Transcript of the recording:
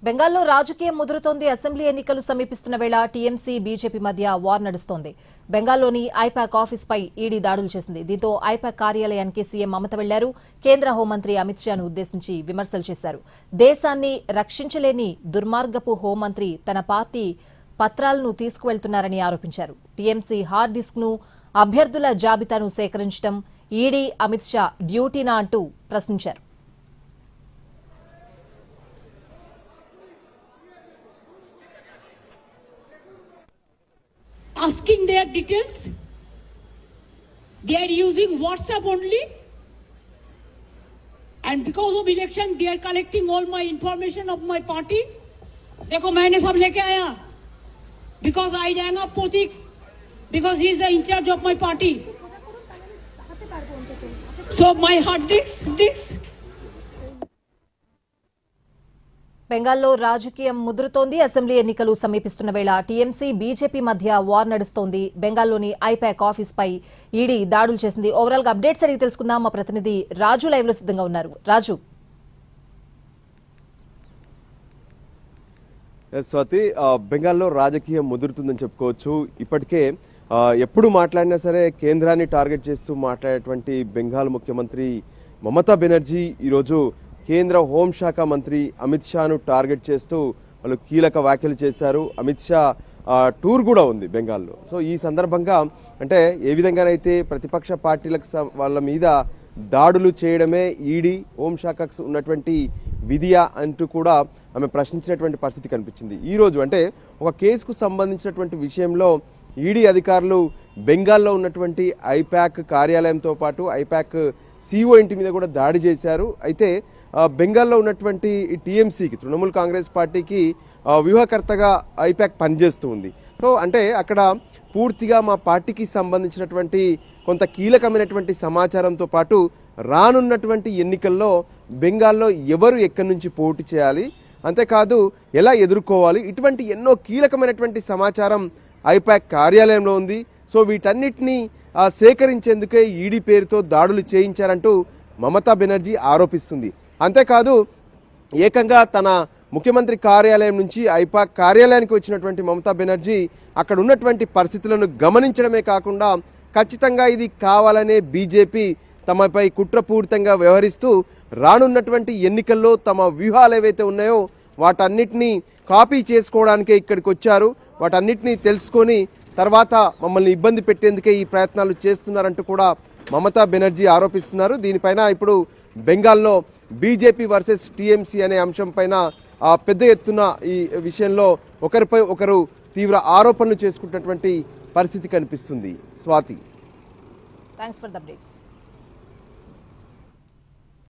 బెంగాల్లో రాజకీయం ముదురుతోంది. అసెంబ్లీ ఎన్నికలు సమీపిస్తున్న వేళ టీఎంసీ బీజేపీ మధ్య వార్ నడుస్తోంది. బెంగాల్లోని ఐపాక్ ఆఫీస్పై ఈడీ దాడులు చేసింది. దీంతో ఐపాక్ కార్యాలయానికి సీఎం మమత వెళ్లారు. కేంద్ర హోంమంత్రి అమిత్ షాను ఉద్దేశించి విమర్శలు చేశారు. దేశాన్ని రక్షించలేని దుర్మార్గపు హోంమంత్రి తన పార్టీ పత్రాలను తీసుకువెళ్తున్నారని ఆరోపించారు. టీఎంసీ హార్డ్ డిస్క్ ను అభ్యర్థుల జాబితాను సేకరించడం ఈడీ అమిత్ షా డ్యూటీనా అంటూ ప్రశ్నించారు. Asking their details, they are using WhatsApp only, and because of election they are collecting all my information of my party. देखो मैंने सब लेके आया because I rang up Pratik because he is the in charge of my party. So my hard disks. బెంగాల్లో రాజకీయం ముదురుతోంది. Assembly ఎన్నికలు సమీపిస్తున్న వేళ టీఎంసీ బీజేపీ మధ్య వార్ నడుస్తోంది. బెంగాల్లోని ఐపాక్ ఆఫీస్ పై ఈడీ దాడులు చేసింది. ఓవరాల్ గా అప్డేట్స్ అడిగి తెలుసుకుందాం. మా ప్రతినిధి రాజు లైవ్ లో సిద్ధంగా ఉన్నారు. రాజు, స్వాతి, బెంగాల్లో రాజకీయం ముదురుతుందని చెప్పుకోవచ్చు. ఇప్పటికే ఎప్పుడు మాట్లాడినా సరే కేంద్రాన్ని టార్గెట్ చేస్తూ మాట్లాడేటువంటి బెంగాల్ ముఖ్యమంత్రి మమతా బెనర్జీ ఈరోజు కేంద్ర హోంశాఖ మంత్రి అమిత్ షాను టార్గెట్ చేస్తూ వాళ్ళు కీలక వ్యాఖ్యలు చేశారు. అమిత్ షా టూర్ కూడా ఉంది బెంగాల్లో. సో ఈ సందర్భంగా అంటే ఏ విధంగానైతే ప్రతిపక్ష పార్టీలకు వాళ్ళ మీద దాడులు చేయడమే ఈడీ హోంశాఖకు ఉన్నటువంటి విధియా అంటూ కూడా ఆమె ప్రశ్నించినటువంటి పరిస్థితి కనిపించింది. ఈరోజు అంటే ఒక కేసుకు సంబంధించినటువంటి విషయంలో ఈడీ అధికారులు బెంగాల్లో ఉన్నటువంటి ఐపాక్ కార్యాలయంతో పాటు ఐపాక్ సిఓ ఇంటి మీద కూడా దాడి చేశారు. అయితే బెంగాల్లో ఉన్నటువంటి టీఎంసీకి, తృణమూల్ కాంగ్రెస్ పార్టీకి వ్యూహకర్తగా ఐపాక్ పనిచేస్తూ ఉంది. సో అంటే అక్కడ పూర్తిగా మా పార్టీకి సంబంధించినటువంటి కొంత కీలకమైనటువంటి సమాచారంతో పాటు రానున్నటువంటి ఎన్నికల్లో బెంగాల్లో ఎవరు ఎక్కడి నుంచి పోటీ చేయాలి, అంతేకాదు ఎలా ఎదుర్కోవాలి, ఇటువంటి ఎన్నో కీలకమైనటువంటి సమాచారం ఐపాక్ కార్యాలయంలో ఉంది. సో వీటన్నిటినీ సేకరించేందుకే ఈడీ పేరుతో దాడులు చేయించారంటూ మమతా బెనర్జీ ఆరోపిస్తుంది. అంతేకాదు ఏకంగా తన ముఖ్యమంత్రి కార్యాలయం నుంచి ఐపాక్ కార్యాలయానికి వచ్చినటువంటి మమతా బెనర్జీ అక్కడ ఉన్నటువంటి పరిస్థితులను గమనించడమే కాకుండా ఖచ్చితంగా ఇది కావాలనే బీజేపీ తమపై కుట్రపూరితంగా వ్యవహరిస్తూ రానున్నటువంటి ఎన్నికల్లో తమ వ్యూహాలు ఏవైతే ఉన్నాయో వాటన్నిటినీ కాపీ చేసుకోవడానికే ఇక్కడికి వచ్చారు, వాటన్నిటినీ తెలుసుకొని తర్వాత మమ్మల్ని ఇబ్బంది పెట్టేందుకే ఈ ప్రయత్నాలు చేస్తున్నారంటూ కూడా మమతా బెనర్జీ ఆరోపిస్తున్నారు. దీనిపైన ఇప్పుడు బెంగాల్లో బీజేపీ వర్సెస్ టీఎంసీ అనే అంశం పైన పెద్ద ఎత్తున ఈ విషయంలో ఒకరిపై ఒకరు తీవ్ర ఆరోపణలు చేసుకుంటున్నటువంటి పరిస్థితి కనిపిస్తుంది. Swathi, thanks for the updates.